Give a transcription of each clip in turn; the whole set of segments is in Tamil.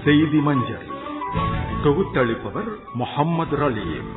செய்தி மஞ்சள் தொகுத்தளிப்பவர் முஹம்மது ரலீம்.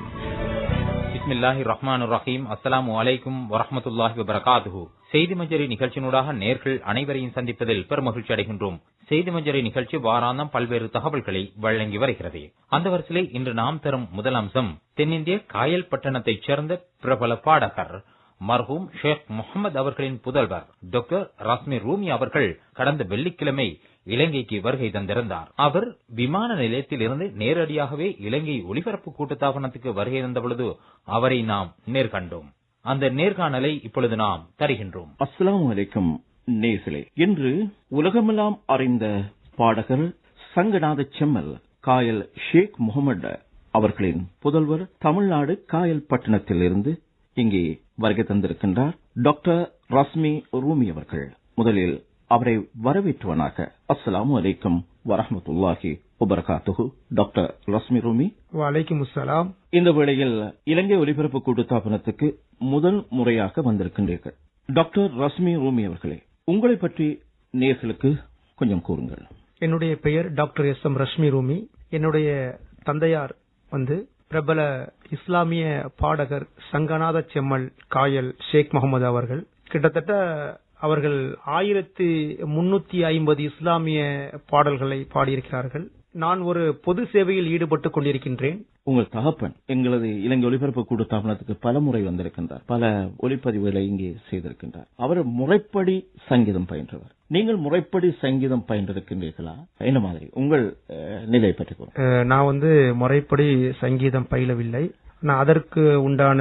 பிஸ்மில்லாஹிர் ரஹ்மானிர் ரஹீம். அஸ்ஸலாமு அலைக்கும் வரஹ்மத்துல்லாஹி வபரகாத்துஹு. செய்தி மஞ்சரி நிகழ்ச்சியினூடாக நேர்கள் அனைவரையும் சந்திப்பதில் பெருமகிழ்ச்சி அடைகின்றோம். செய்தி மஞ்சரி நிகழ்ச்சி வாராந்தம் பல்வேறு தகவல்களை வழங்கி வருகிறது. அந்த வரிசையில் இன்று நாம் தரும் முதல் அம்சம் தென்னிந்திய காயல் பட்டணத்தைச் சேர்ந்த பிரபல பாடகர் மர்ஹூம் ஷேக் முகமது அவர்களின் புதல்வர் டாக்டர் ரஸ்மி ரூமி அவர்கள் கடந்த வெள்ளிக்கிழமை இலங்கைக்கு வருகை தந்திருந்தார். அவர் விமான நிலையத்தில் இருந்து நேரடியாகவே இலங்கை ஒலிபரப்பு கூட்டுத்தாபனத்துக்கு வருகை தந்த பொழுது அவரை நாம் நேர்கண்டோம். அந்த நேர்காணலை இப்பொழுது நாம் தருகின்றோம். அஸ்ஸலாமு அலைக்கும் நேயர்களே, இன்று உலகமெல்லாம் அறிந்த பாடகர் சங்கநாத செம்மல் காயல் ஷேக் முகமது அவர்களின் புதல்வர் தமிழ்நாடு காயல் பட்டணத்தில் இருந்து இங்கே வருகை தந்திருக்கின்றார் டாக்டர் ரஸ்மி ரூமி அவர்கள். முதலில் அவரை வரவேற்றுவனாக. அஸ்ஸலாமு அலைக்கும் வரஹ்மத்துல்லாஹி வபரகாத்துஹு. டாக்டர் ரஸ்மி ரூமி. வலைக்கும் அஸ்ஸலாம். இந்த வேளையில் இலங்கை ஒலிபரப்பு கூட்டுத்தாபனத்துக்கு முதல் முறையாக வந்திருக்கின்றீர்கள். டாக்டர் ரஸ்மி ரூமி அவர்களே, உங்களை பற்றி நேயர்களுக்கு கொஞ்சம் கூறுங்கள். என்னுடைய பெயர் டாக்டர் எஸ்.எம். ரஷ்மி ரூமி. என்னுடைய தந்தையார் பிரபல இஸ்லாமிய பாடகர் சங்கநாத செம்மல் காயல் ஷேக் முகமது அவர்கள். கிட்டத்தட்ட அவர்கள் 1350 இஸ்லாமிய பாடல்களை பாடியிருக்கிறார்கள். நான் ஒரு பொது சேவையில் ஈடுபட்டுக் கொண்டிருக்கின்றேன். உங்கள் தகப்பன் எங்களது இலங்கை ஒலிபரப்பு கூட்டுத்தாபனத்துக்கு பல முறை வந்திருக்கின்றார். பல ஒலிப்பதிவுகளை இங்கே செய்திருக்கின்றார். அவர் முறைப்படி சங்கீதம் பயின்றவர். நீங்கள் முறைப்படி சங்கீதம் பயின்றிருக்கின்றீர்களா? என்ன மாதிரி உங்கள் நிலை பற்றி? நான் முறைப்படி சங்கீதம் பயிலவில்லை. நான் அதற்கு உண்டான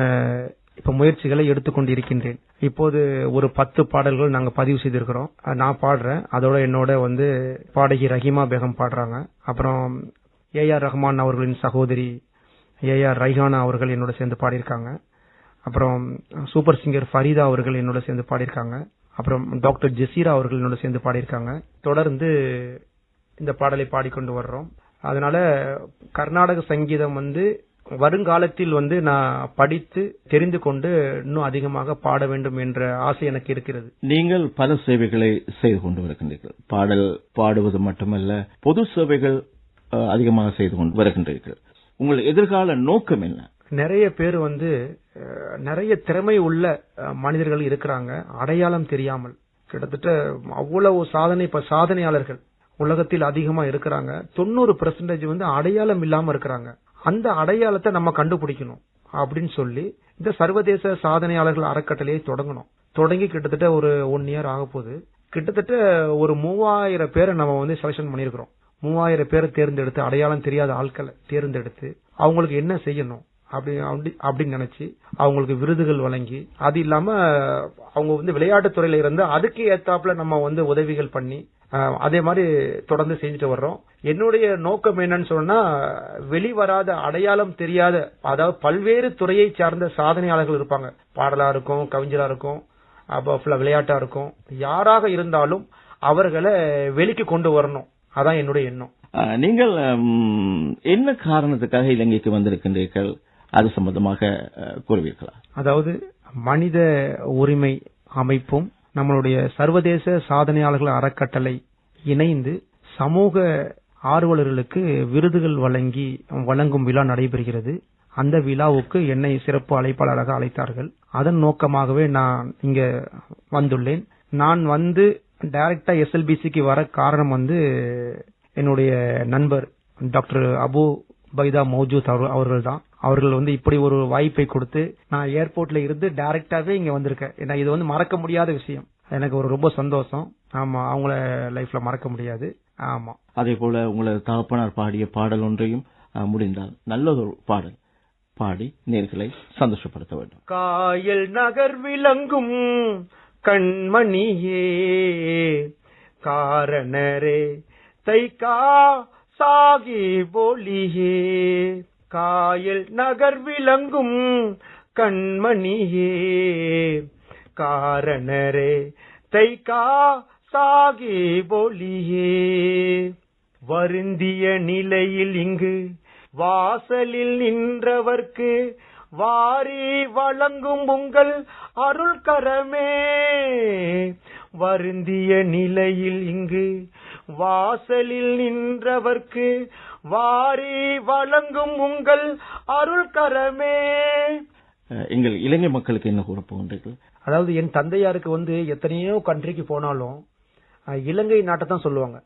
முயற்சிகளை எடுத்துக்கொண்டிருக்கின்றேன். இப்போது ஒரு 10 பாடல்கள் நாங்க பதிவு செய்திருக்கிறோம். நான் பாடுறேன். அதோட என்னோட பாடகி ரஹீமா பேகம் பாடுறாங்க. அப்புறம் ஏஆர் ரஹ்மான் அவர்களின் சகோதரி ஏஆர் ரைஹானா அவர்கள் என்னோட சேர்ந்து பாடியிருக்காங்க. அப்புறம் சூப்பர் சிங்கர் ஃபரீதா அவர்கள் என்னோட சேர்ந்து பாடியிருக்காங்க. அப்புறம் டாக்டர் ஜெசீரா அவர்கள் என்னோட சேர்ந்து பாடியிருக்காங்க. தொடர்ந்து இந்த பாடலை பாடிக்கொண்டு வர்றோம். அதனால கர்நாடக சங்கீதம் வருங்காலத்தில் நான் படித்து தெரிந்து கொண்டு இன்னும் அதிகமாக பாட வேண்டும் என்ற ஆசை எனக்கு இருக்கிறது. நீங்கள் பல சேவைகளை செய்து கொண்டு வருகின்றீர்கள். பாடுவது மட்டுமல்ல, பொது சேவைகள் அதிகமாக செய்து கொண்டு வருகின்றீர்கள். உங்கள் எதிர்கால நோக்கம் என்ன? நிறைய பேர் நிறைய திறமை உள்ள மனிதர்கள் இருக்கிறாங்க, அடையாளம் தெரியாமல். கிட்டத்தட்ட அவ்வளவு சாதனையாளர்கள் உலகத்தில் அதிகமா இருக்கிறாங்க. 90% அடையாளம் இல்லாம இருக்கிறாங்க. அந்த அடையாளத்தை நம்ம கண்டுபிடிக்கணும் அப்படின்னு சொல்லி இந்த சர்வதேச சாதனையாளர்கள் அறக்கட்டளையை தொடங்கி கிட்டத்தட்ட ஒரு 1 இயர் ஆக போகுது. கிட்டத்தட்ட ஒரு 3000 பேரை நம்ம செலக்ஷன் பண்ணிருக்கிறோம். 3000 பேரை தேர்ந்தெடுத்து, அடையாளம் தெரியாத ஆட்களை தேர்ந்தெடுத்து அவங்களுக்கு என்ன செய்யணும் அப்படின்னு நினைச்சு அவங்களுக்கு விருதுகள் வழங்கி, அது இல்லாம அவங்க விளையாட்டுத் துறையில இருந்து அதுக்கு ஏத்தாப்புல நம்ம உதவிகள் பண்ணி அதே மாதிரி தொடர்ந்து செஞ்சுட்டு வர்றோம். என்னுடைய நோக்கம் என்னன்னு சொன்னா, வெளிவராத அடையாளம் தெரியாத, அதாவது பல்வேறு துறையை சார்ந்த சாதனையாளர்கள் இருப்பாங்க. பாடலா இருக்கும், கவிஞரா இருக்கும், விளையாட்டா இருக்கும், யாராக இருந்தாலும் அவர்களை வெளிக்கு கொண்டு வரணும். அதான் என்னுடைய எண்ணம். நீங்கள் என்ன காரணத்துக்காக இலங்கைக்கு வந்திருக்கின்றீர்கள்? அது சம்பந்தமாக கூறுவீர்களா? அதாவது மனித உரிமை அமைப்பும் நம்மளுடைய சர்வதேச சாதனையாளர்கள் அறக்கட்டளை இணைந்து சமூக ஆர்வலர்களுக்கு விருதுகள் வழங்கும் விழா நடைபெறுகிறது. அந்த விழாவுக்கு என்னை சிறப்பு அழைப்பாளராக அழைத்தார்கள். அதன் நோக்கமாகவே நான் இங்க வந்துள்ளேன். நான் டைரக்டா SLBCக்கு வர காரணம் என்னுடைய நண்பர் டாக்டர் அபு பைதா மௌஜூத் அவர்கள் தான். அவர்கள் இப்படி ஒரு வாய்ப்பை கொடுத்து நான் ஏர்போர்ட்ல இருந்து டைரக்டாவே இங்க வந்திருக்கேன். ஏன்னா இது மறக்க முடியாத விஷயம். எனக்கு ரொம்ப சந்தோஷம். ஆமா, அவங்கள லைஃப்ல மறக்க முடியாது. ஆமா. அதே போல உங்களது தகப்பனார் பாடிய பாடல் ஒன்றையும் முடிந்தால் நல்லதொரு பாடல் பாடி நேர்களை சந்தோஷப்படுத்த வேண்டும். காயல் நகர் விளங்கும் கண்மணியே காரணரே தைக்கா சாகி போலியே, காயல் நகர் விளங்கும் கண்மணியே காரணரே தைக்கா சாகி போலியே, வருந்திய நிலையில் இங்கு வாசலில் நின்றவர்க்கு வாரி வழங்கும் உங்கள் அருள் கரமே, வருந்திய நிலையில் இங்கு வாசலில் நின்றவர்க்கு வாரி வழங்கும் உங்கள் அருள் கரமே. எங்கள் இலங்கை மக்களுக்கு என்ன கூற போகின்றீர்கள்? அதாவது என் தந்தையாருக்கு எத்தனையோ கண்ட்ரிக்கு போனாலும் இலங்கை நாட்டை தான் சொல்லுவாங்க.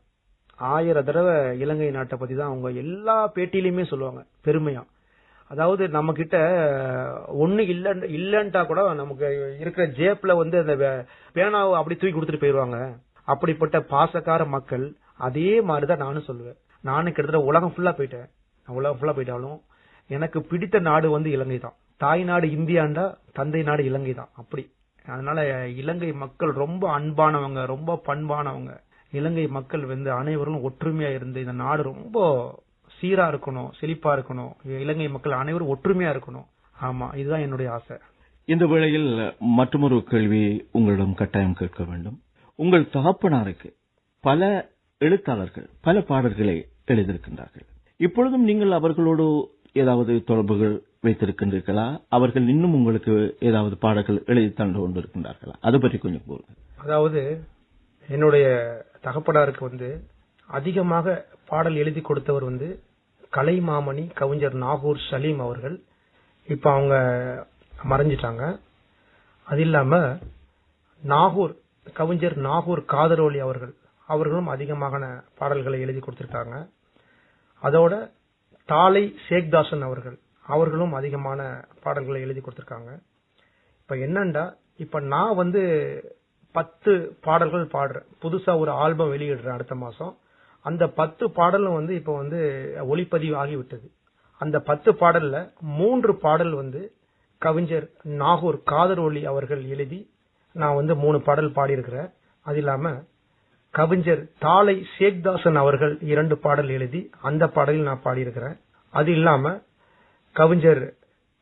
1000 தடவை இலங்கை நாட்டை பத்தி தான் அவங்க எல்லா பேட்டியிலுமே சொல்லுவாங்க பெருமையா. அதாவது நம்ம கிட்ட ஒண்ணு இல்லன்ட்டா கூட நமக்கு இருக்கிற ஜேப்ல அந்த பேனாவை அப்படி தூக்கி கொடுத்துட்டு போயிருவாங்க. அப்படிப்பட்ட பாசக்கார மக்கள். அதே மாதிரிதான் நானும் சொல்லுவேன். நானும் கிட்டத்தட்ட உலகம் ஃபுல்லா போயிட்டாலும் எனக்கு பிடித்த நாடு இலங்கை தான். தாய் நாடு இந்தியாண்டா தந்தை நாடு இலங்கை தான். அப்படி அதனால இலங்கை மக்கள் ரொம்ப அன்பானவங்க, ரொம்ப பண்பானவங்க. இலங்கை மக்கள் அனைவரும் ஒற்றுமையா இருந்து இந்த நாடு ரொம்ப சீரா இருக்கணும், செழிப்பா இருக்கணும். இலங்கை மக்கள் அனைவரும் ஒற்றுமையா இருக்கணும். ஆமா, இதுதான் என்னுடைய ஆசை. இந்த வேளையில் மற்றொரு கேள்வி உங்களிடம் கட்டாயம் கேட்க வேண்டும். உங்கள் தகப்பனாருக்கு பல எழுத்தாளர்கள் பல பாடல்களை எழுதியிருக்கின்றார்கள். இப்பொழுதும் நீங்கள் அவர்களோடு ஏதாவது தொடர்புகள் வைத்திருக்கின்றீர்களா? அவர்கள் இன்னும் உங்களுக்கு ஏதாவது பாடல்கள் எழுதி தந்து கொண்டிருக்கின்றார்களா? அது பற்றி கொஞ்சம் கூறுங்க. அதாவது என்னுடைய தகப்பனாருக்கு அதிகமாக பாடல் எழுதி கொடுத்தவர் கலைமாமணி கவிஞர் நாகூர் சலீம் அவர்கள். இப்ப அவங்க மறைஞ்சிட்டாங்க. அது இல்லாம நாகூர் கவிஞர் நாகூர் காதரோலி அவர்களும் அதிகமான பாடல்களை எழுதி கொடுத்திருக்காங்க. அதோட தாலை சேக்தாசன் அவர்களும் அதிகமான பாடல்களை எழுதி கொடுத்திருக்காங்க. இப்ப என்னண்டா, இப்ப நான் 10 பாடல்கள் பாடுறேன். புதுசா ஒரு ஆல்பம் வெளியிடுறேன் அடுத்த மாசம். அந்த 10 பாடலும் இப்ப ஒளிப்பதிவு ஆகிவிட்டது. அந்த 10 பாடல்ல 3 பாடல் கவிஞர் நாகூர் காதரோலி அவர்கள் எழுதி நான் 3 பாடல் பாடியிருக்கிறேன். அது இல்லாம கவிஞர் தாலை சேக்தாசன் அவர்கள் 2 பாடல் எழுதி அந்த பாடலில் நான் பாடியிருக்கிறேன். அது இல்லாம கவிஞர்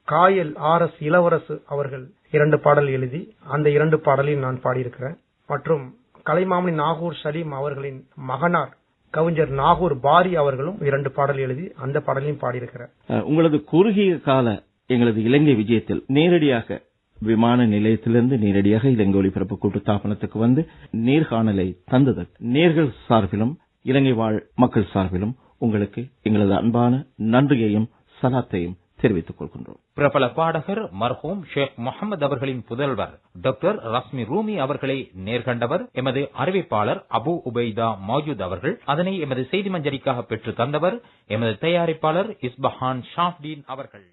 காயல் RS இளவரசு அவர்கள் 2 பாடல் எழுதி அந்த 2 பாடலையும் நான் பாடியிருக்கிறேன். மற்றும் கலைமாமணி நாகூர் சலீம் அவர்களின் மகனார் கவிஞர் நாகூர் பாரி அவர்களும் 2 பாடல் எழுதி அந்த பாடலையும் பாடியிருக்கிறேன். உங்களது குறுகிய கால எங்களது இலங்கை விஜயத்தில் நேரடியாக விமான நிலையத்திலிருந்து நேரடியாக இலங்கை ஒலிபரப்பு கூட்டு தாபனத்துக்கு நேர்காணலை தந்ததற்கு நேர்கள் சார்பிலும் இலங்கை வாழ் மக்கள் சார்பிலும் உங்களுக்கு எங்களது அன்பான நன்றியையும் சலாத்தையும் தெரிவித்துக் கொள்கின்றோம். பிரபல பாடகர் மர்ஹூம் ஷேக் முகமது அவர்களின் புதல்வர் டாக்டர் ரஸ்மி ரூமி அவர்களை நேர்கண்டவர் எமது அறிவிப்பாளர் அபு உபைதா மௌஜூத் அவர்கள். அதனை எமது செய்தி மஞ்சரிக்காக பெற்று தந்தவர் எமது தயாரிப்பாளர் இஸ்பஹான் ஷாஃப்டீன் அவர்கள்.